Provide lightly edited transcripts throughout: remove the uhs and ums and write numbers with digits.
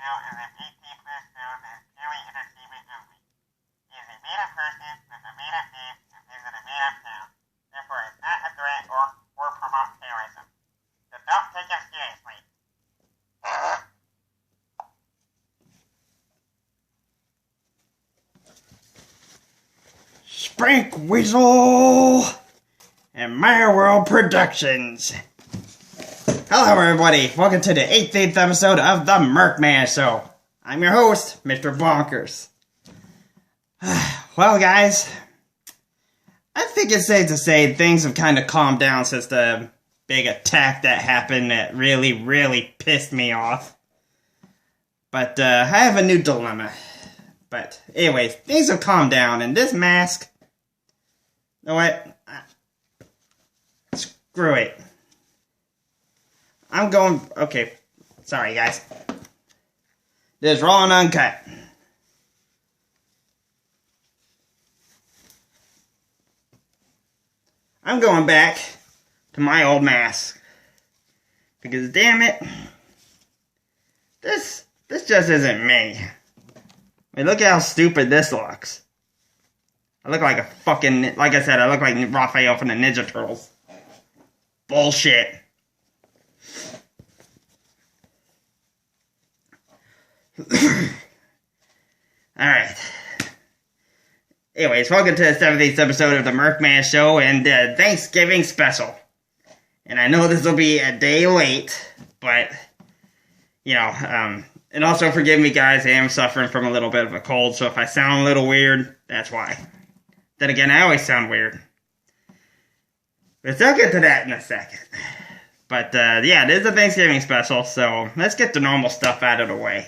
show is an 18-plus show that is purely entertainment only. He is a made-up person with a made-up name and lives in a made-up town. Therefore, is not a threat or promote terrorism. So don't take him seriously. Spank Weasel and My World Productions. Hello everybody, welcome to the 18th episode of the Merc Man Show. I'm your host, Mr. Bonkers. Well guys, I think it's safe to say things have kind of calmed down since the big attack that happened that really pissed me off. But I have a new dilemma. But anyways, things have calmed down and this mask, you know what? Screw it. I'm going... Okay. Sorry, guys. This is raw and uncut. I'm going back to my old mask. Because, damn it, this just isn't me. I mean, look at how stupid this looks. I look like a fucking... Like I said, I look like Raphael from the Ninja Turtles. Bullshit. Alright. Anyways, welcome to the 17th episode of the Merc Man Show and the Thanksgiving special. And I know this will be a day late, but, you know, and also forgive me guys, I am suffering from a little bit of a cold, so if I sound a little weird, that's why. Then again, I always sound weird. But I'll get to that in a second. But, yeah, this is a Thanksgiving special, so let's get the normal stuff out of the way.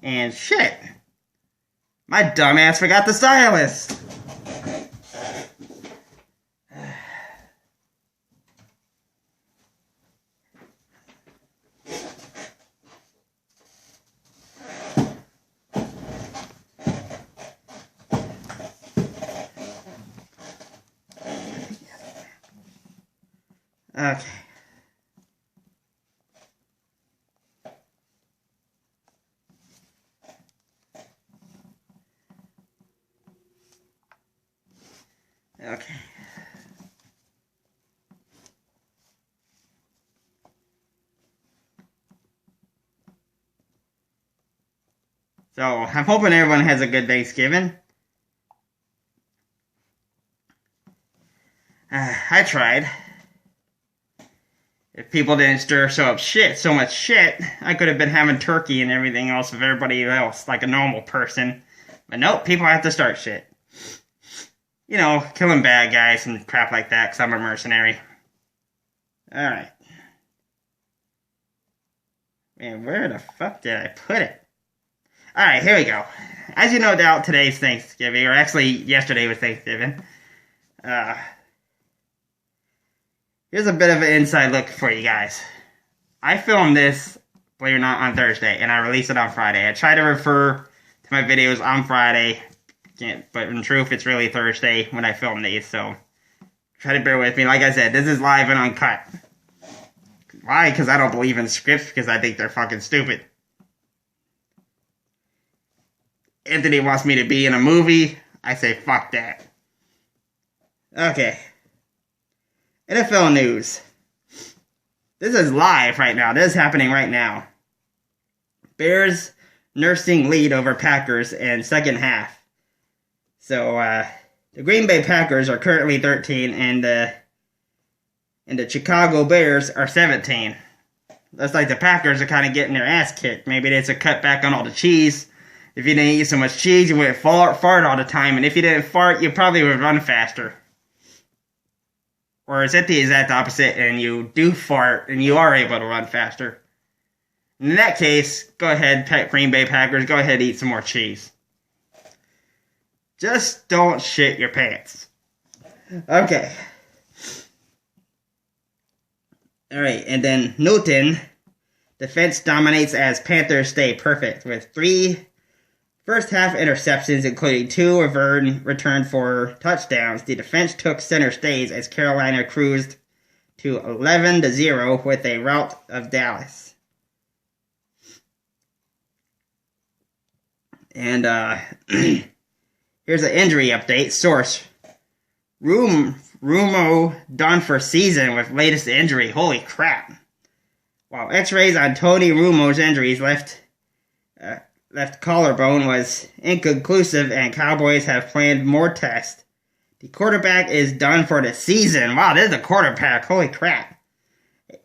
And shit. My dumbass forgot the stylus. Okay. Okay. So, I'm hoping everyone has a good Thanksgiving. I tried. If people didn't stir so much shit, I could have been having turkey and everything else with everybody else, like a normal person. But nope, people have to start shit. You know, killing bad guys and crap like that, because I'm a mercenary. Alright. Man, where the fuck did I put it? Alright, here we go. As you no doubt, today's Thanksgiving, or actually, yesterday was Thanksgiving. Here's a bit of an inside look for you guys. I filmed this, believe it or not, on Thursday, and I released it on Friday. I try to refer to my videos on Friday, but in truth, it's really Thursday when I film these, so try to bear with me. Like I said, this is live and uncut. Why? Because I don't believe in scripts, because I think they're fucking stupid. Anthony wants me to be in a movie, I say fuck that. Okay. NFL news. This is live right now. This is happening right now. Bears nursing lead over Packers in second half. So, the Green Bay Packers are currently 13 and the Chicago Bears are 17. Looks like the Packers are kind of getting their ass kicked. Maybe they should cut back on all the cheese. If you didn't eat so much cheese, you wouldn't fart all the time. And if you didn't fart, you probably would run faster. Or is it the exact opposite and you do fart and you are able to run faster? In that case, go ahead, Green Bay Packers, go ahead and eat some more cheese. Just don't shit your pants. Okay. Alright, and then Newton, defense dominates as Panthers stay perfect with 3 first half interceptions, including 2 returned for touchdowns. The defense took center stage as Carolina cruised to 11-0 with a rout of Dallas. And here's an injury update. Source: Rumo done for season with latest injury. Holy crap! While X-rays on Tony Rumo's injuries left collarbone was inconclusive, and Cowboys have planned more tests, the quarterback is done for the season. Wow, this is a quarterback. Holy crap!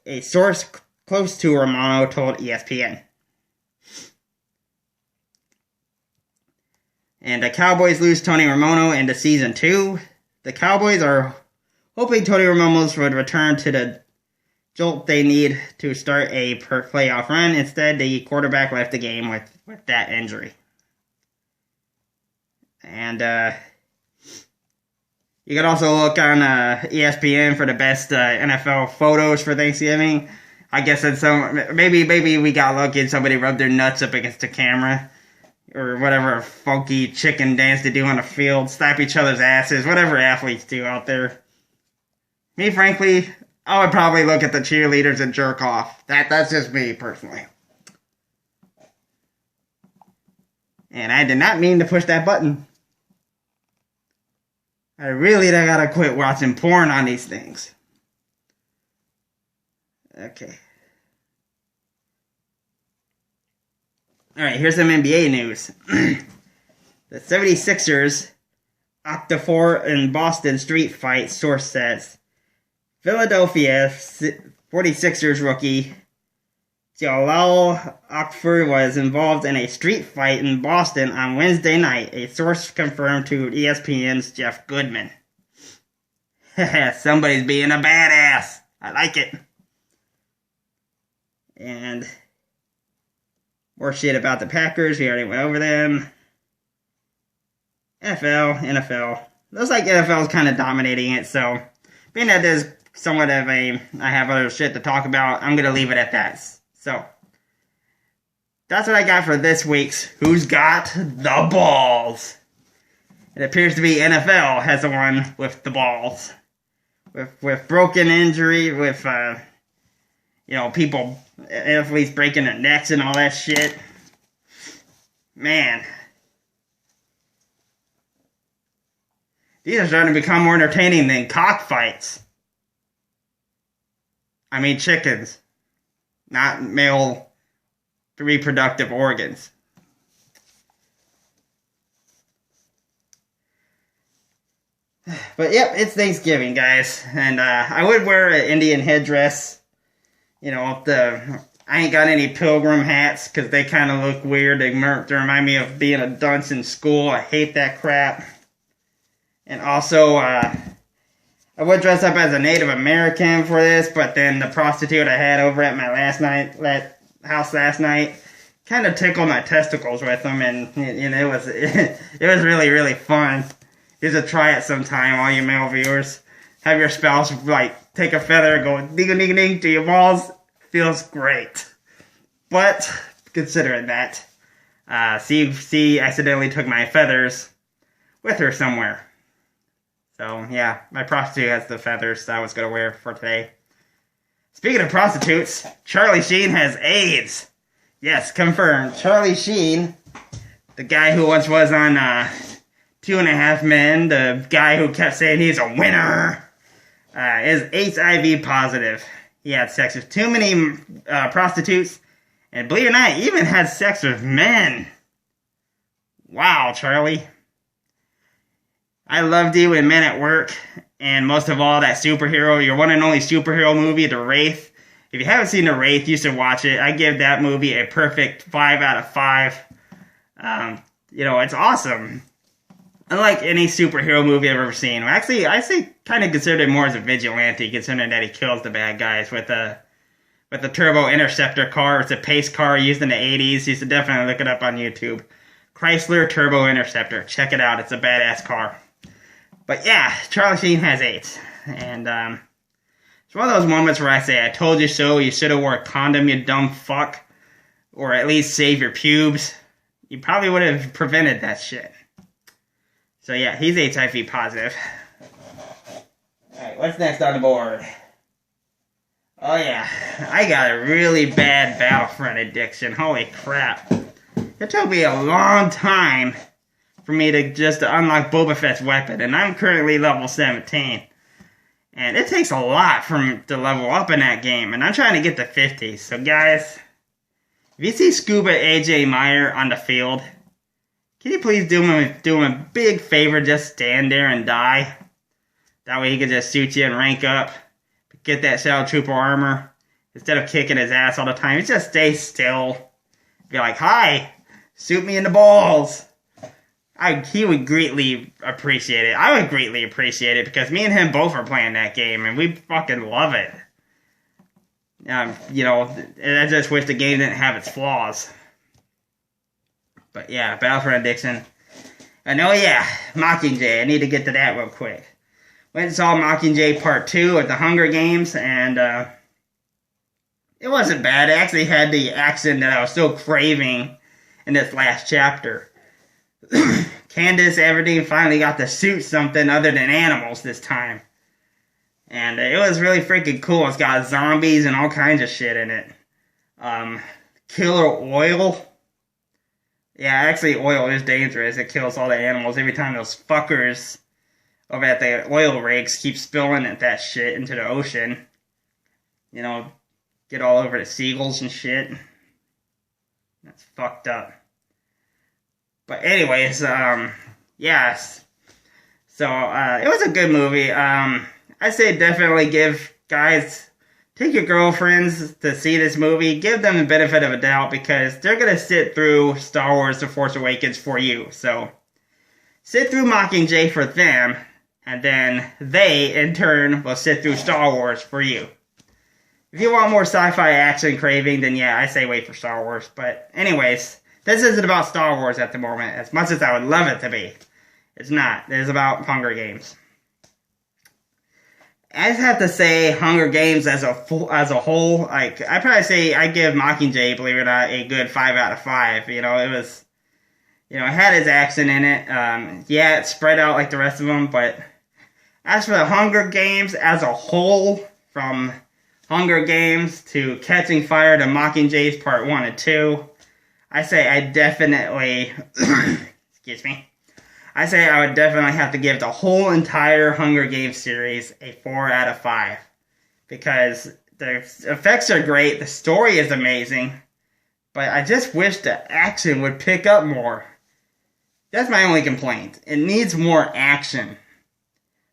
A source close to Romano told ESPN. And the Cowboys lose Tony Romano into season 2. The Cowboys are hoping Tony Romo's would return to the jolt they need to start a playoff run. Instead, the quarterback left the game with that injury. And you can also look on ESPN for the best NFL photos for Thanksgiving. I guess it's maybe we got lucky and somebody rubbed their nuts up against the camera. Or whatever funky chicken dance they do on the field, slap each other's asses, whatever athletes do out there. Me, frankly, I would probably look at the cheerleaders and jerk off. That's just me, personally. And I did not mean to push that button. I really gotta quit watching porn on these things. Okay. Alright, here's some NBA news. The 76ers Octafor in Boston street fight, source says. Philadelphia 46ers rookie Jalal Okafor was involved in a street fight in Boston on Wednesday night, a source confirmed to ESPN's Jeff Goodman. Somebody's being a badass. I like it. And more shit about the Packers. We already went over them. NFL. Looks like NFL is kind of dominating it, so being that there's somewhat of I have other shit to talk about, I'm going to leave it at that. So, that's what I got for this week's Who's Got the Balls? It appears to be NFL has the one with the balls. With broken injury, with, people, athletes breaking their necks and all that shit. Man. These are starting to become more entertaining than cockfights. I mean chickens. Not male reproductive organs. But yep, it's Thanksgiving, guys. And I would wear an Indian headdress. I ain't got any pilgrim hats because they kind of look weird. They remind me of being a dunce in school. I hate that crap. And also, I would dress up as a Native American for this, but then the prostitute I had over at my house last night kind of tickled my testicles with them, and it was really, really fun. Here's a try it sometime, all you male viewers. Have your spouse take a feather and go ding ding ding to your balls. Feels great. But considering that, she accidentally took my feathers with her somewhere. So, yeah, my prostitute has the feathers that I was going to wear for today. Speaking of prostitutes, Charlie Sheen has AIDS. Yes, confirmed. Charlie Sheen, the guy who once was on 2.5 Men, the guy who kept saying he's a winner, is HIV positive. He had sex with too many prostitutes, and believe it or not, even had sex with men. Wow, Charlie. I loved you in Men at Work, and most of all, that superhero, your one and only superhero movie, The Wraith. If you haven't seen The Wraith, you should watch it. I give that movie a perfect 5 out of 5. It's awesome. Unlike any superhero movie I've ever seen. Actually, I kind of consider it more as a vigilante, considering that he kills the bad guys with a Turbo Interceptor car. It's a pace car used in the 80s. You should definitely look it up on YouTube. Chrysler Turbo Interceptor. Check it out. It's a badass car. But yeah, Charlie Sheen has AIDS. And it's one of those moments where I say, I told you so, you should have wore a condom, you dumb fuck. Or at least save your pubes. You probably would have prevented that shit. So yeah, he's HIV positive. Alright, what's next on the board? Oh yeah, I got a really bad Battlefront addiction. Holy crap. It took me a long time for me to just unlock Boba Fett's weapon, and I'm currently level 17. And it takes a lot to level up in that game, and I'm trying to get to 50. So guys, if you see Scuba AJ Meyer on the field, can you please do him a big favor, just stand there and die? That way he can just shoot you and rank up, get that Shadow Trooper armor. Instead of kicking his ass all the time, he just stay still. Be like, hi, shoot me in the balls. He would greatly appreciate it. I would greatly appreciate it because me and him both are playing that game and we fucking love it. You know, I just wish the game didn't have its flaws. But yeah, Battlefront Addiction. And oh yeah, Mockingjay. I need to get to that real quick. Went and saw Mockingjay Part 2 at the Hunger Games, and it wasn't bad. It actually had the action that I was still craving in this last chapter. Candace Everdeen finally got to shoot something other than animals this time. And it was really freaking cool. It's got zombies and all kinds of shit in it. Killer oil. Yeah, actually oil is dangerous. It kills all the animals every time those fuckers over at the oil rigs keep spilling that shit into the ocean. You know, get all over the seagulls and shit. That's fucked up. But anyways, yes. So, it was a good movie. I say definitely take your girlfriends to see this movie. Give them the benefit of a doubt because they're going to sit through Star Wars The Force Awakens for you. So, sit through Mockingjay for them, and then they, in turn, will sit through Star Wars for you. If you want more sci-fi action craving, then yeah, I say wait for Star Wars. But anyways, this isn't about Star Wars at the moment, as much as I would love it to be. It's not. It's about Hunger Games. I just have to say, Hunger Games as a whole, like, I'd probably say I give Mockingjay, believe it or not, a good 5 out of 5. You know, it was, you know, it had its action in it. Yeah, it spread out like the rest of them, but as for the Hunger Games as a whole, from Hunger Games to Catching Fire to Mockingjay's Part 1 and 2, I say I definitely, excuse me, I say I would definitely have to give the whole entire Hunger Games series a 4 out of 5. Because the effects are great, the story is amazing, but I just wish the action would pick up more. That's my only complaint. It needs more action.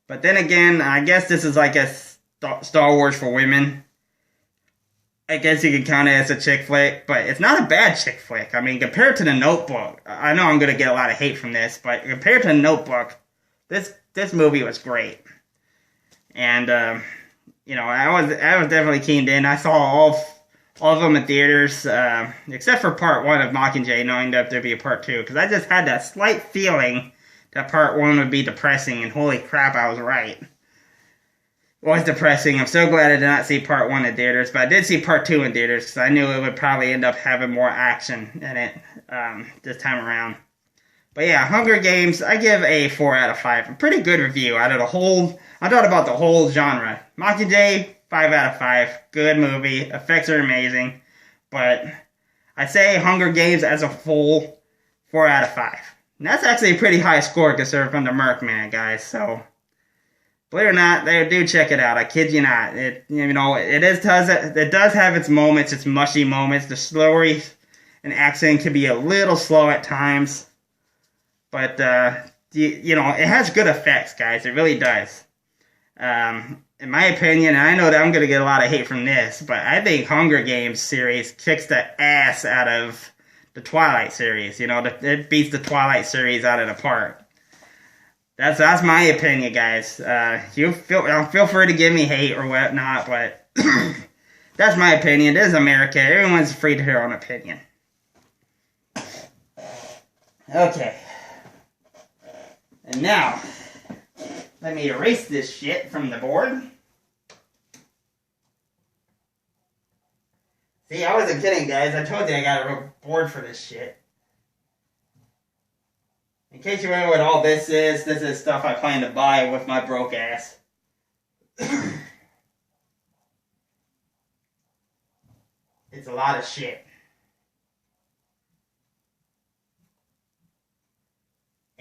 But then again, I guess this is like a Star Wars for women. I guess you could count it as a chick flick, but it's not a bad chick flick. I mean, compared to The Notebook, I know I'm going to get a lot of hate from this, but compared to The Notebook, this movie was great. And, you know, I was definitely keened in. I saw all of them in theaters, except for Part 1 of Mockingjay, knowing that there'd be a Part 2, because I just had that slight feeling that Part 1 would be depressing, and holy crap, I was right. It was depressing. I'm so glad I did not see Part 1 in theaters, but I did see Part 2 in theaters because I knew it would probably end up having more action in it this time around. But yeah, Hunger Games, I give a 4 out of 5. A pretty good review out of the whole, I thought about the whole genre. Mockingjay, 5 out of 5. Good movie. Effects are amazing. But I'd say Hunger Games as a whole, 4 out of 5. And that's actually a pretty high score considered from the Merc Man, guys, so believe it or not, they do check it out. I kid you not. It, you know, it does have its moments, its mushy moments. The story and action can be a little slow at times, but you know, it has good effects, guys. It really does. In my opinion, and I know that I'm gonna get a lot of hate from this, but I think Hunger Games series kicks the ass out of the Twilight series. You know, it beats the Twilight series out of the park. That's my opinion, guys. You feel free to give me hate or whatnot, but that's my opinion. This is America. Everyone's free to their own opinion. Okay. And now, let me erase this shit from the board. See, I wasn't kidding, guys. I told you I got a board for this shit. In case you remember what all this is stuff I plan to buy with my broke ass. It's a lot of shit.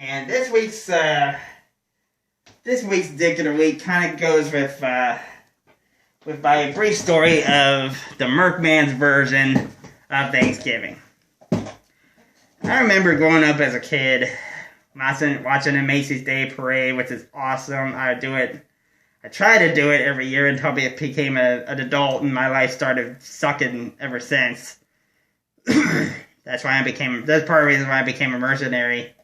And this week's Dick of the Week kind of goes with my brief story of the Merc Man's version of Thanksgiving. I remember growing up as a kid, watching the Macy's Day Parade, which is awesome. I try to do it every year until I became an adult and my life started sucking ever since. That's part of the reason why I became a mercenary.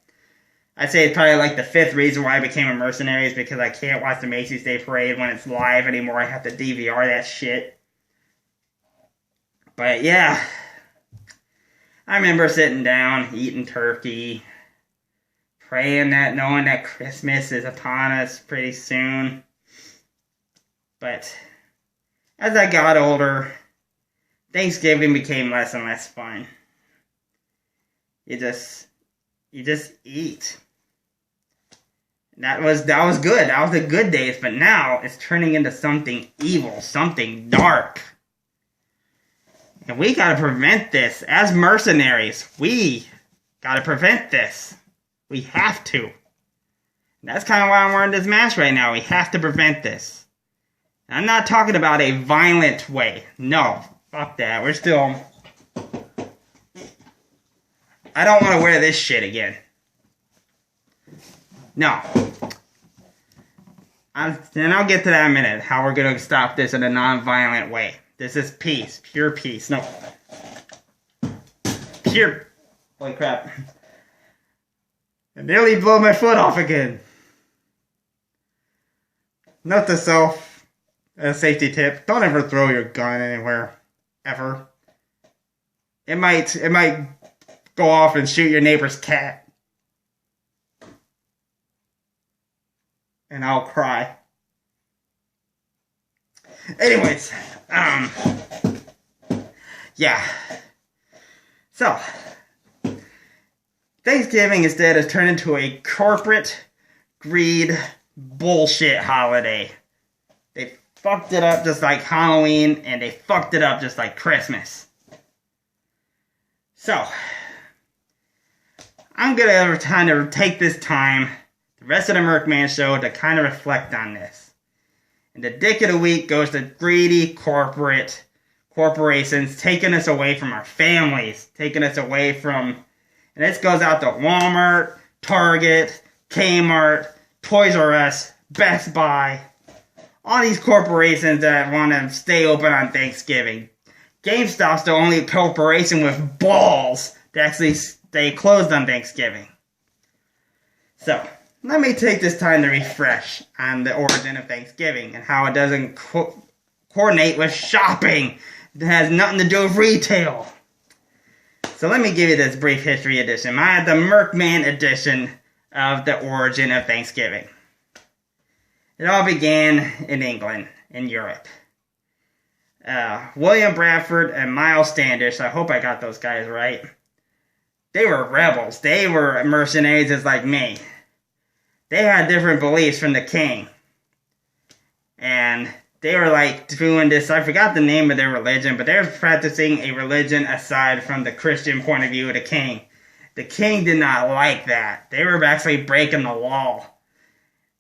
I'd say it's probably like the fifth reason why I became a mercenary is because I can't watch the Macy's Day Parade when it's live anymore. I have to DVR that shit. But yeah, I remember sitting down, eating turkey, praying knowing that Christmas is upon us pretty soon. But as I got older, Thanksgiving became less and less fun. You just eat. That was good. That was the good days, but now it's turning into something evil, something dark. And we gotta prevent this. As mercenaries, we gotta prevent this. We have to. And that's kind of why I'm wearing this mask right now. We have to prevent this. I'm not talking about a violent way. No, fuck that. I don't want to wear this shit again. No. And I'll get to that in a minute, how we're going to stop this in a non-violent way. This is peace. Pure peace. No. Pure. Holy crap. I nearly blew my foot off again. Note to self, a safety tip, don't ever throw your gun anywhere. Ever. It might go off and shoot your neighbor's cat. And I'll cry. Anyways, yeah. So, Thanksgiving instead has turned into a corporate greed bullshit holiday. They fucked it up just like Halloween, and they fucked it up just like Christmas. So, I'm gonna kind of take this time, the rest of the Merc Man show, to kind of reflect on this. And the Dick of the Week goes to greedy corporations taking us away from our families, taking us away from, and this goes out to Walmart, Target, Kmart, Toys R Us, Best Buy, all these corporations that want to stay open on Thanksgiving. GameStop's the only corporation with balls to actually stay closed on Thanksgiving. So, let me take this time to refresh on the origin of Thanksgiving and how it doesn't coordinate with shopping. It has nothing to do with retail. So let me give you this brief history edition. The Merc Man edition of the origin of Thanksgiving. It all began in England, in Europe. William Bradford and Miles Standish, I hope I got those guys right. They were rebels. They were mercenaries just like me. They had different beliefs from the king. And they were like doing this, I forgot the name of their religion, but they were practicing a religion aside from the Christian point of view of the king. The king did not like that. They were actually breaking the law.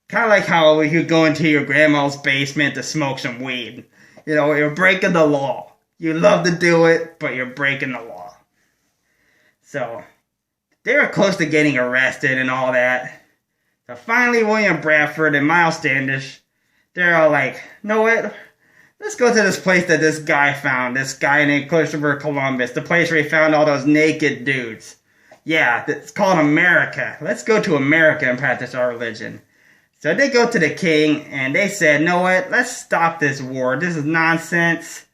Kind of like how you go into your grandma's basement to smoke some weed. You know, you're breaking the law. You love to do it, but you're breaking the law. So, they were close to getting arrested and all that. So finally, William Bradford and Miles Standish, they're all like, you know what? Let's go to this place that this guy found. This guy named Christopher Columbus. The place where he found all those naked dudes. Yeah, it's called America. Let's go to America and practice our religion. So they go to the king and they said, you know what? Let's stop this war. This is nonsense.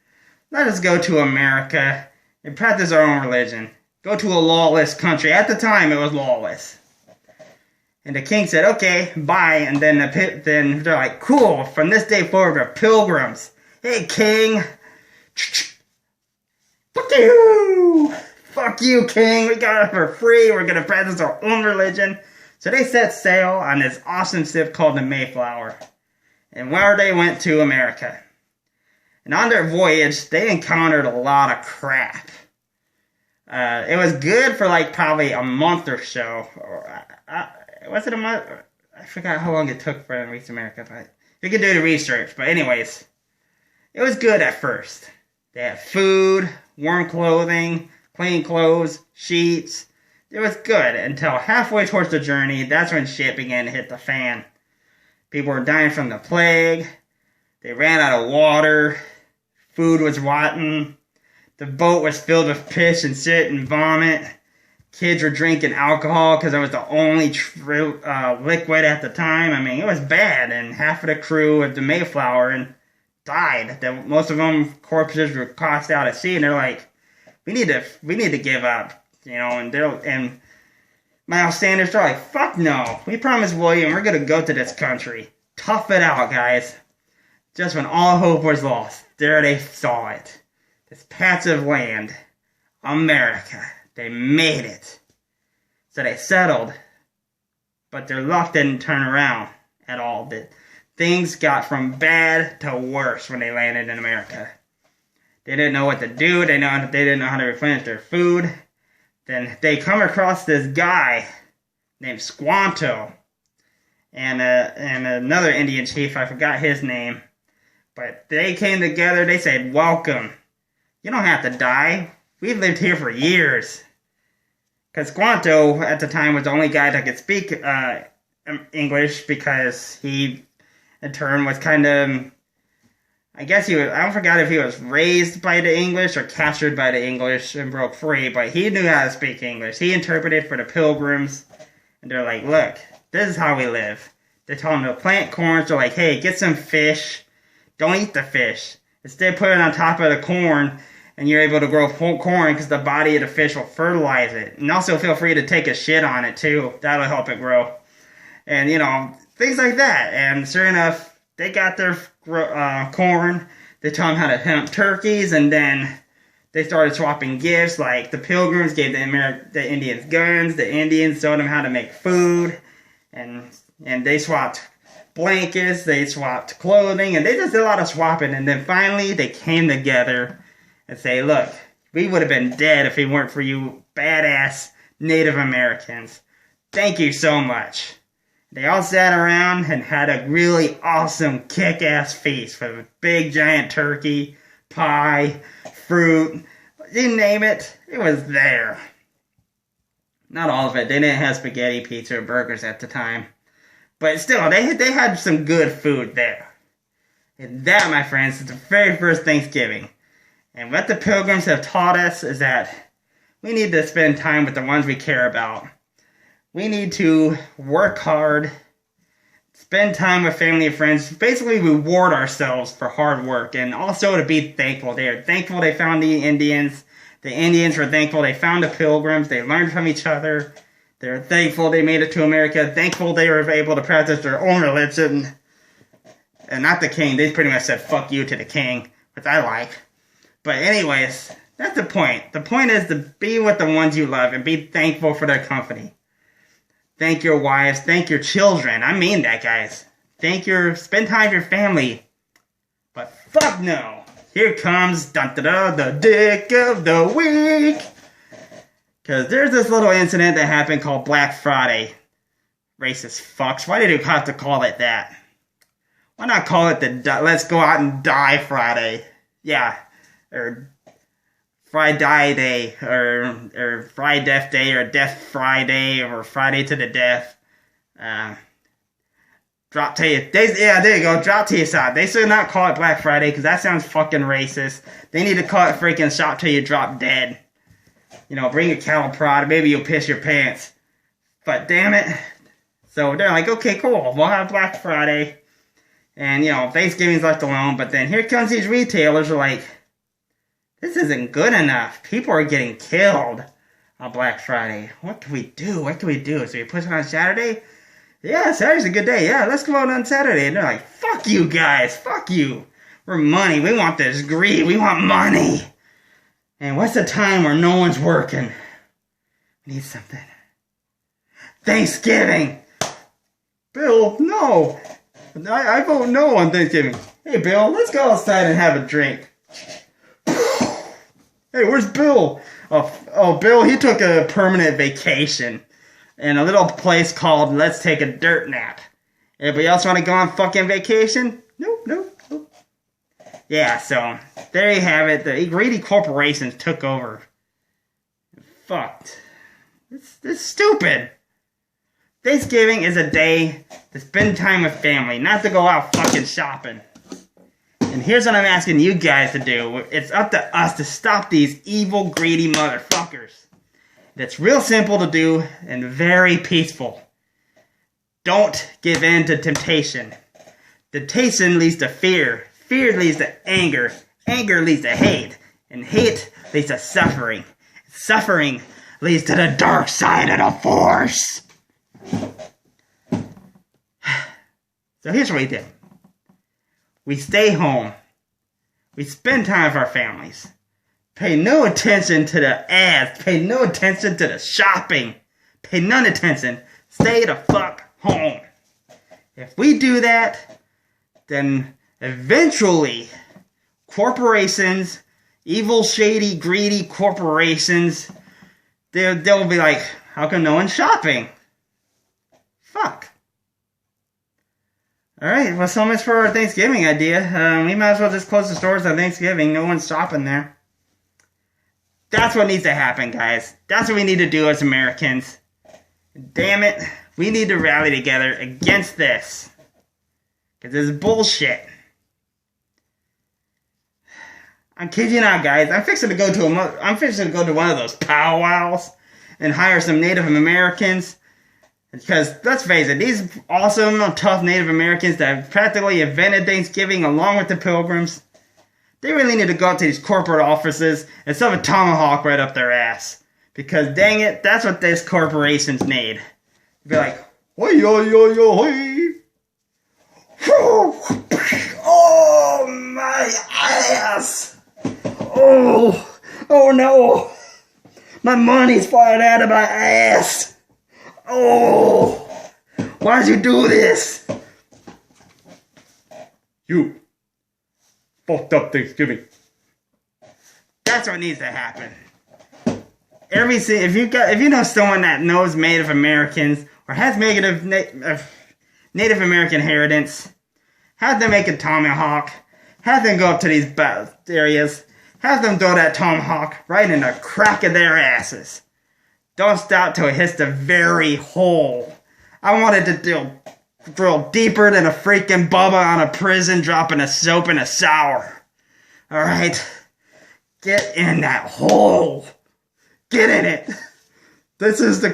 Let us go to America and practice our own religion. Go to a lawless country. At the time, it was lawless. And the king said, okay, bye. And then they're like, cool, from this day forward, we're pilgrims. Hey, king. Fuck you. Fuck you, king. We got it for free. We're going to practice our own religion. So they set sail on this awesome ship called the Mayflower. And where they went to America. And on their voyage, they encountered a lot of crap. It was good for like probably a month or so. Was it a month? I forgot how long it took for them to reach America, but you can do the research. But anyways, it was good at first. They had food, warm clothing, clean clothes, sheets. It was good until halfway towards the journey. That's when shit began to hit the fan. People were dying from the plague. They ran out of water. Food was rotten. The boat was filled with piss and shit and vomit. Kids were drinking alcohol because it was the only liquid at the time. I mean, it was bad. And half of the crew of the Mayflower died. Most of them corpses were tossed out at sea, and they're like, "We need to give up," you know. And Miles Sanders are like, "Fuck no! We promised William we're gonna go to this country. Tough it out, guys." Just when all hope was lost, there they saw it. This patch of land, America. They made it. So they settled. But their luck didn't turn around at all. Things got from bad to worse when they landed in America. They didn't know what to do. They didn't know how to replenish their food. Then they come across this guy named Squanto. And another Indian chief, I forgot his name. But they came together. They said, "Welcome. You don't have to die. We've lived here for years." Because Squanto, at the time, was the only guy that could speak English, because he, in turn, was kind of, I guess he was, I forgot if he was raised by the English or captured by the English and broke free, but he knew how to speak English. He interpreted for the Pilgrims, and they're like, "Look, this is how we live." They told him to plant corn. They're like, "Hey, get some fish. Don't eat the fish. Instead, put it on top of the corn, and you're able to grow corn because the body of the fish will fertilize it. And also feel free to take a shit on it too. That'll help it grow." And, you know, things like that. And sure enough, they got their corn. They taught them how to hunt turkeys, and then they started swapping gifts. Like the Pilgrims gave the Indians guns. The Indians showed them how to make food. And they swapped blankets. They swapped clothing. And they just did a lot of swapping. And then finally, they came together and say, "Look, we would have been dead if it weren't for you badass Native Americans. Thank you so much." They all sat around and had a really awesome kick-ass feast with a big giant turkey, pie, fruit, you name it, it was there. Not all of it. They didn't have spaghetti, pizza, or burgers at the time. But still, they had some good food there. And that, my friends, is the very first Thanksgiving. And what the Pilgrims have taught us is that we need to spend time with the ones we care about. We need to work hard, spend time with family and friends, basically reward ourselves for hard work, and also to be thankful. They are thankful they found the Indians. The Indians were thankful they found the Pilgrims. They learned from each other. They're thankful they made it to America. Thankful they were able to practice their own religion. And not the king. They pretty much said, "Fuck you" to the king, which I like. But anyways, that's the point. The point is to be with the ones you love and be thankful for their company. Thank your wives. Thank your children. I mean that, guys. Spend time with your family. But fuck no. Here comes the dick of the week. Because there's this little incident that happened called Black Friday. Racist fucks. Why did you have to call it that? Why not call it the Let's Go Out and Die Friday? Yeah. Or Friday Day, or Friday Death Day, or Death Friday, or Friday to the Death. Drop to you. There you go. Drop to your side. They should not call it Black Friday because that sounds fucking racist. They need to call it freaking Shop Till You Drop Dead. You know, bring a cattle prod. Maybe you'll piss your pants. But damn it. So they're like, okay, cool. We'll have Black Friday. And, you know, Thanksgiving's left alone. But then here comes these retailers are like, this isn't good enough. People are getting killed on Black Friday. What can we do? So we push it on Saturday? Yeah, Saturday's a good day. Yeah, let's go out on Saturday. And they're like, fuck you guys. Fuck you. We're money. We want this greed. We want money. And what's the time where no one's working? We need something. Thanksgiving. Bill, no. I vote no on Thanksgiving. Hey, Bill, let's go outside and have a drink. Hey, where's Bill? Oh, Bill, he took a permanent vacation. in a little place called Let's Take a Dirt Nap. Anybody else want to go on fucking vacation? Nope. Yeah, so there you have it. The greedy corporations took over. Fucked. It's stupid. Thanksgiving is a day to spend time with family, not to go out fucking shopping. And here's what I'm asking you guys to do. It's up to us to stop these evil, greedy motherfuckers. It's real simple to do and very peaceful. Don't give in to temptation. Temptation leads to fear. Fear leads to anger. Anger leads to hate. And hate leads to suffering. Suffering leads to the dark side of the Force. So here's what we do. We stay home. We spend time with our families. Pay no attention to the ads. Pay no attention to the shopping. Pay none attention. Stay the fuck home. If we do that, then eventually corporations, evil, shady, greedy corporations, they'll be like, how come no one's shopping? Fuck. Alright, well, so much for our Thanksgiving idea. We might as well just close the stores on Thanksgiving. No one's shopping there. That's what needs to happen, guys. That's what we need to do as Americans. Damn it. We need to rally together against this. Because this is bullshit. I'm kidding you not, guys. I'm fixing to go to one of those powwows and hire some Native Americans. Because, let's face it, these awesome, tough Native Americans that have practically invented Thanksgiving along with the Pilgrims, they really need to go up to these corporate offices and shove a tomahawk right up their ass. Because, dang it, that's what these corporations need. Be like, hoi, yo, yo, yo, hoi. Oh, my ass. Oh no. My money's falling out of my ass. Oh, why'd you do this? You fucked up Thanksgiving. That's what needs to happen. If you know someone that knows Native Americans or has Native American heritage, have them make a tomahawk. Have them go up to these areas. Have them throw that tomahawk right in the crack of their asses. Don't stop till it hits the very hole. I want it to drill deeper than a freaking Bubba on a prison dropping a soap in a shower. Alright? Get in that hole. Get in it. This is the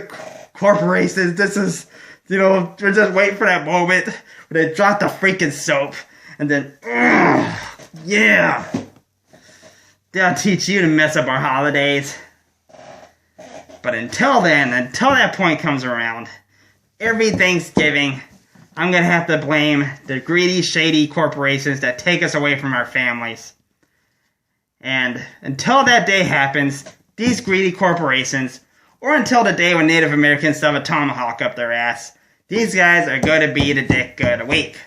corporations. This is, we're just waiting for that moment where they drop the freaking soap. And then, yeah. They'll teach you to mess up our holidays. But until that point comes around, every Thanksgiving, I'm going to have to blame the greedy, shady corporations that take us away from our families. And until that day happens, these greedy corporations, or until the day when Native Americans shove a tomahawk up their ass, these guys are going to be the dick of the week.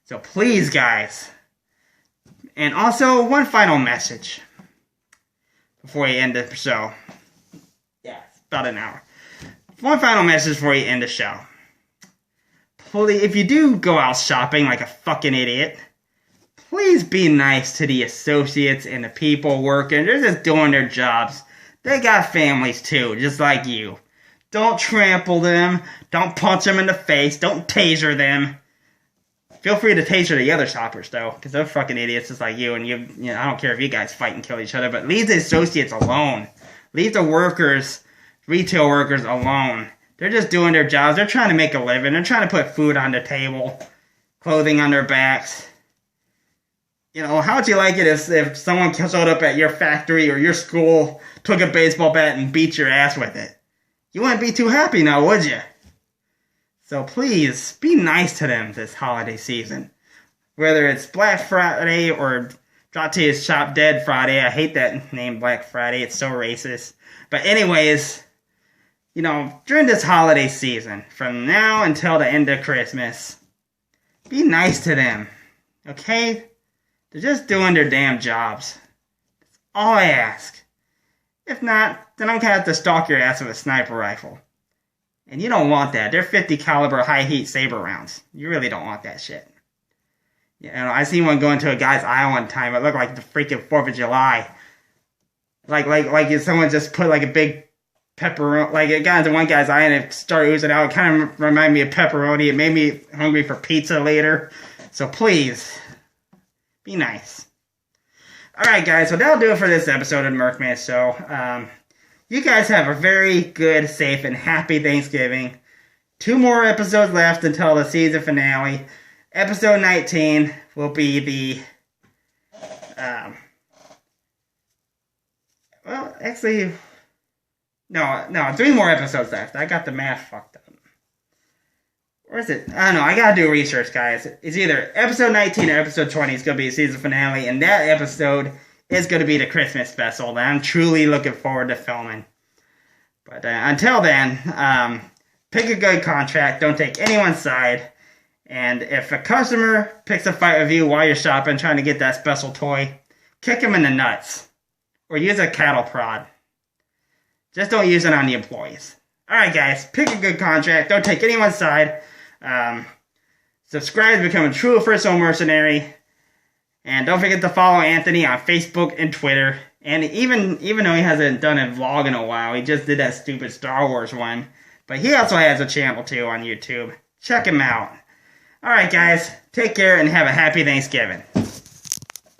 So please, guys. And also, one final message before we end the show. Yeah, it's about an hour. One final message before we end the show. Please, if you do go out shopping like a fucking idiot, please be nice to the associates and the people working. They're just doing their jobs. They got families too, just like you. Don't trample them. Don't punch them in the face. Don't taser them. Feel free to taser the other shoppers, though, because they're fucking idiots just like you, and I don't care if you guys fight and kill each other, but leave the associates alone. Leave the workers, retail workers alone. They're just doing their jobs. They're trying to make a living. They're trying to put food on the table, clothing on their backs. How would you like it if someone showed up at your factory or your school, took a baseball bat, and beat your ass with it? You wouldn't be too happy now, would you? So please, be nice to them this holiday season. Whether it's Black Friday or Drop to His Shop Dead Friday. I hate that name, Black Friday. It's so racist. But anyways, during this holiday season, from now until the end of Christmas, be nice to them. Okay? They're just doing their damn jobs. That's all I ask. If not, then I'm gonna have to stalk your ass with a sniper rifle. And you don't want that. They're 50 caliber high heat saber rounds. You really don't want that shit. You know, I seen one go into a guy's eye one time. It looked like the freaking 4th of July. Like if someone just put like a big pepperoni, like it got into one guy's eye and it started oozing out. It kind of reminded me of pepperoni. It made me hungry for pizza later. So please, be nice. Alright guys, so that'll do it for this episode of Merc Man Show. You guys have a very good, safe, and happy Thanksgiving. 2 more episodes left until the season finale. Episode 19 will be the... well, actually... No, 3 more episodes left. I got the math fucked up. Where is it? I don't know. I gotta do research, guys. It's either episode 19 or episode 20 is gonna be the season finale, and that episode is gonna be the Christmas special that I'm truly looking forward to filming. But until then, pick a good contract. Don't take anyone's side. And if a customer picks a fight with you while you're shopping, trying to get that special toy, kick him in the nuts. Or use a cattle prod. Just don't use it on the employees. Alright guys, pick a good contract. Don't take anyone's side. Subscribe to become a true First Soul Mercenary. And don't forget to follow Anthony on Facebook and Twitter. And even though he hasn't done a vlog in a while, he just did that stupid Star Wars one. But he also has a channel too on YouTube. Check him out. Alright guys, take care and have a happy Thanksgiving.